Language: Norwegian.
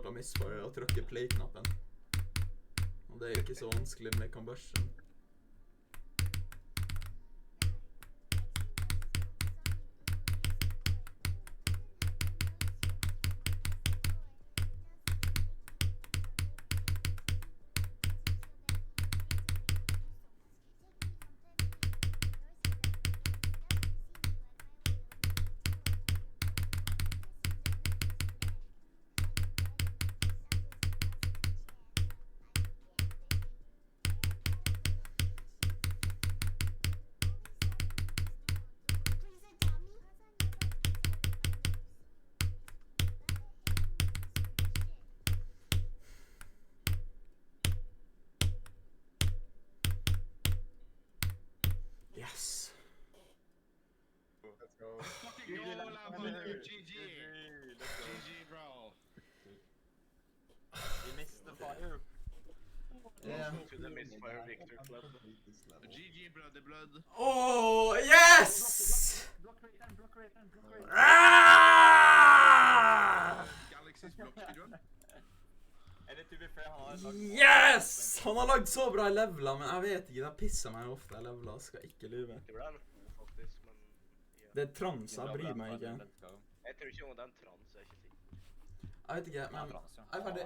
startet Mistfire og trykke play-knappen. Og det er ikke så vanskelig med combustion. Yes. Let's go. Fucking go, Lambo, GG. GG, bro. We missed the fire. Yeah. To the Misfire Victor Club. GG, brother blood. Oh, yes! Block raten, block raten, block raten. Ah! Galaxy's block speedrun. Eller to be fair, han har lagt... Yes! Han har lagd så bra leveler, men jeg vet ikke, det pisser meg ofte jeg leveler, skal ikke lyve. Det ble en faktisk, men... Ja. Det er trans, jeg bryr meg ikke. Jeg tror ikke om den trans, jeg er ikke sikker. Jeg vet ikke, men jeg er ferdig.